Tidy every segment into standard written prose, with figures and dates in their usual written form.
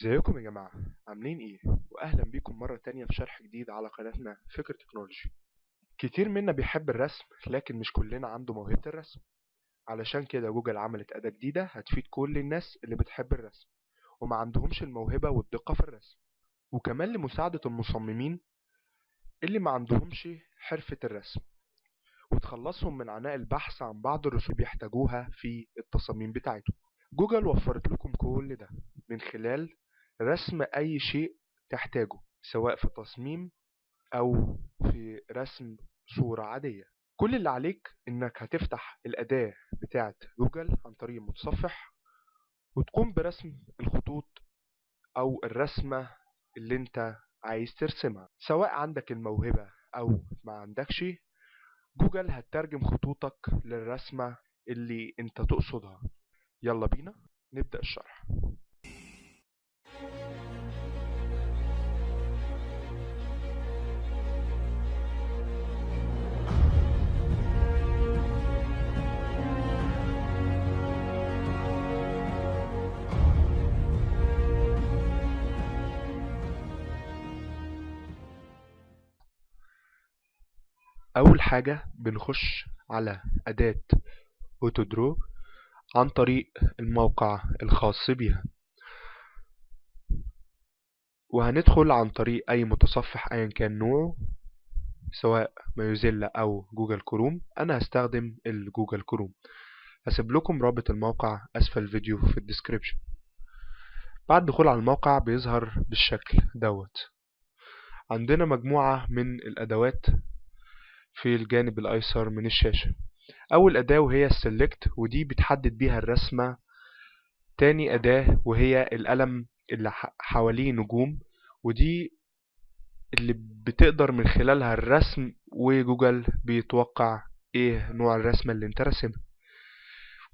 ازيكم يا جماعة؟ عاملين ايه؟ واهلا بيكم مرة تانية في شرح جديد على قناتنا فكر تكنولوجي. كتير منا بيحب الرسم، لكن مش كلنا عنده موهبة الرسم. علشان كده جوجل عملت أداة جديدة هتفيد كل الناس اللي بتحب الرسم وما عندهمش الموهبة والدقة في الرسم، وكمان لمساعدة المصممين اللي ما عندهمش حرفة الرسم، وتخلصهم من عناء البحث عن بعض الرسوم اللي بيحتاجوها في التصاميم بتاعتهم. جوجل وفرت لكم كل ده من خلال رسم أي شيء تحتاجه، سواء في تصميم أو في رسم صورة عادية. كل اللي عليك إنك هتفتح الأداة بتاعة جوجل عن طريق المتصفح، وتقوم برسم الخطوط أو الرسمة اللي أنت عايز ترسمها، سواء عندك الموهبة أو ما عندكش. جوجل هتترجم خطوطك للرسمة اللي أنت تقصدها. يلا بينا نبدأ الشرح. أول حاجة بنخش على أداة أوتودرو عن طريق الموقع الخاص بيها، وهندخل عن طريق أي متصفح أيا كان نوعه، سواء مايوزيلا أو جوجل كروم. أنا هستخدم الجوجل كروم. هسيب لكم رابط الموقع أسفل الفيديو في الديسكريبشن. بعد دخول على الموقع بيظهر بالشكل دوت. عندنا مجموعة من الأدوات في الجانب الأيسر من الشاشة. أول أداة وهي السلكت، ودي بتحدد بيها الرسمة. تاني أداة وهي القلم اللي حواليه نجوم، ودي اللي بتقدر من خلالها الرسم، وجوجل بيتوقع ايه نوع الرسمة اللي انت رسمها.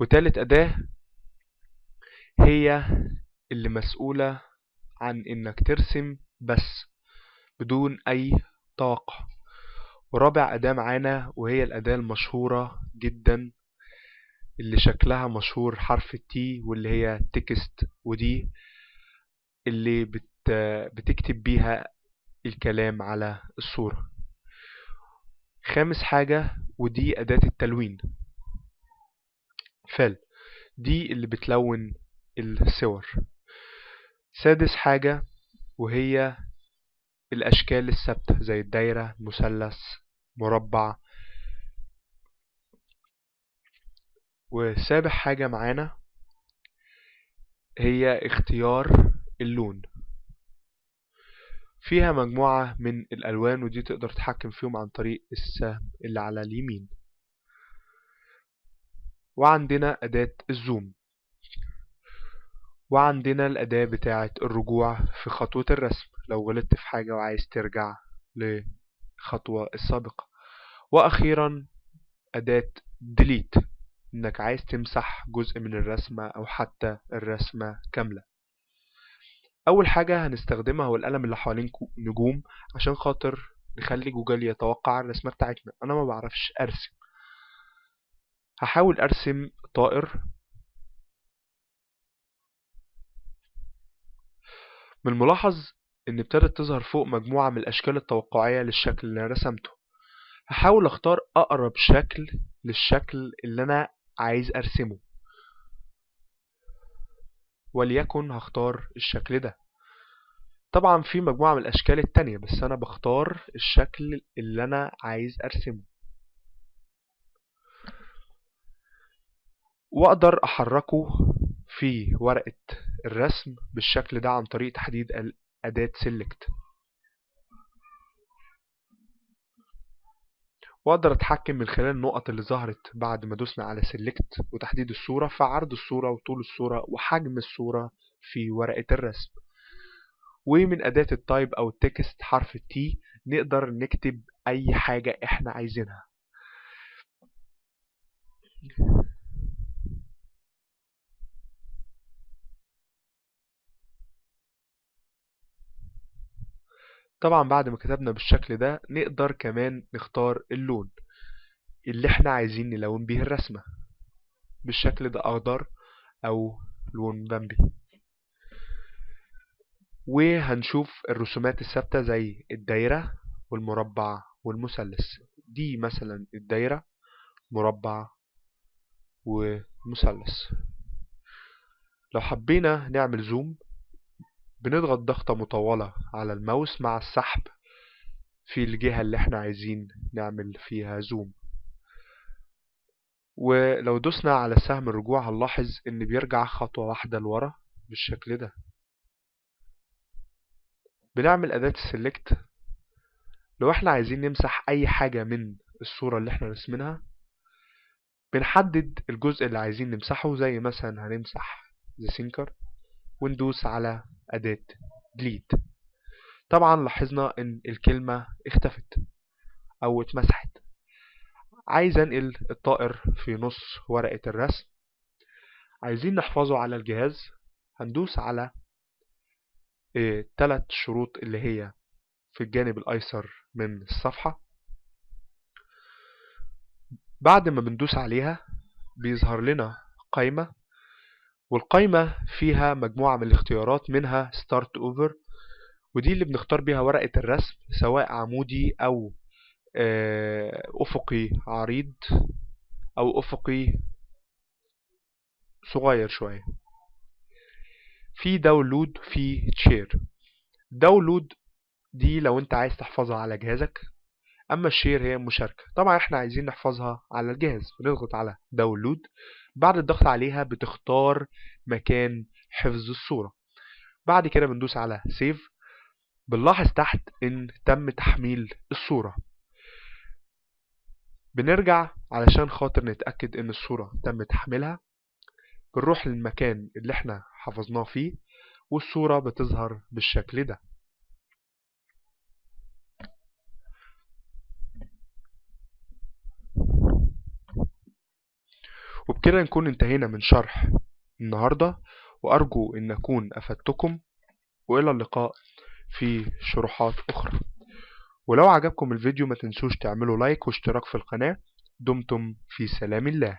وتالت أداة هي اللي مسؤولة عن انك ترسم بس بدون اي توقع. ورابع أداة معانا وهي الأداة المشهورة جدا اللي شكلها مشهور حرف التي، واللي هي تكست، ودي اللي بتكتب بيها الكلام على الصورة. خامس حاجة ودي أداة التلوين، فل، دي اللي بتلون الصور. سادس حاجة وهي الأشكال الثابتة زي الدايرة، مثلث، مربع. وسابع حاجة معانا هي اختيار اللون. فيها مجموعة من الألوان، ودي تقدر تتحكم فيهم عن طريق السهم اللي على اليمين. وعندنا أداة الزوم، وعندنا الأداة بتاعة الرجوع في خطوة الرسم لو غلطت في حاجة وعايز ترجع للخطوة السابقة. وأخيرا أداة ديليت، إنك عايز تمسح جزء من الرسمة أو حتى الرسمة كاملة. أول حاجة هنستخدمها هو القلم اللي حوالين نجوم، عشان خاطر نخلي جوجل يتوقع الرسمة بتاعتنا. أنا ما بعرفش أرسم، هحاول أرسم طائر. من الملاحظ إن ابتدت تظهر فوق مجموعة من الأشكال التوقعية للشكل اللي أنا رسمته. هحاول أختار أقرب شكل للشكل اللي أنا عايز أرسمه، وليكن هختار الشكل ده. طبعا في مجموعة من الأشكال التانية، بس أنا بختار الشكل اللي أنا عايز أرسمه، وأقدر أحركه في ورقة الرسم بالشكل ده عن طريق تحديد أداة Select. وأقدر أتحكم من خلال النقط اللي ظهرت بعد ما دوسنا على Select وتحديد الصورة في عرض الصورة وطول الصورة وحجم الصورة في ورقة الرسم. ومن أداة التايب أو التكست حرف التي نقدر نكتب أي حاجة إحنا عايزينها. طبعا بعد ما كتبنا بالشكل ده نقدر كمان نختار اللون اللي احنا عايزين نلون بيه الرسمة، بالشكل ده أخضر أو لون بامبي. وهنشوف الرسومات الثابتة زي الدايرة والمربع والمثلث. دي مثلا الدايرة، مربع، ومثلث. لو حبينا نعمل زوم بنضغط ضغطة مطولة على الماوس مع السحب في الجهة اللي احنا عايزين نعمل فيها زوم. ولو دوسنا على سهم الرجوع هنلاحظ ان بيرجع خطوة واحدة لورا بالشكل ده. بنعمل أداة السلكت لو احنا عايزين نمسح اي حاجة من الصورة اللي احنا رسمينها. بنحدد الجزء اللي عايزين نمسحه، زي مثلا هنمسح The Sinker وندوس على أداة Delete. طبعا لاحظنا ان الكلمة اختفت او اتمسحت. عايز انقل الطائر في نص ورقة الرسم، عايزين نحفظه على الجهاز، هندوس على 3 شروط اللي هي في الجانب الايسر من الصفحة. بعد ما بندوس عليها بيظهر لنا قائمة، والقائمة فيها مجموعة من الاختيارات منها Start Over، ودي اللي بنختار بيها ورقة الرسم سواء عمودي أو أفقي عريض أو أفقي صغير شوية. في داونلود، في تشير. داونلود دي لو انت عايز تحفظها على جهازك، اما الشير هي مشاركة. طبعا احنا عايزين نحفظها على الجهاز، بنضغط على داونلود. بعد الضغط عليها بتختار مكان حفظ الصورة. بعد كده بندوس على سيف. بنلاحظ تحت ان تم تحميل الصورة. بنرجع علشان خاطر نتأكد ان الصورة تم تحميلها. بنروح للمكان اللي احنا حفظناه فيه والصورة بتظهر بالشكل ده. وبكده نكون انتهينا من شرح النهاردة، وأرجو أن أكون أفدتكم، وإلى اللقاء في شروحات أخرى. ولو عجبكم الفيديو ما تنسوش تعملوا لايك واشتراك في القناة. دمتم في سلام الله.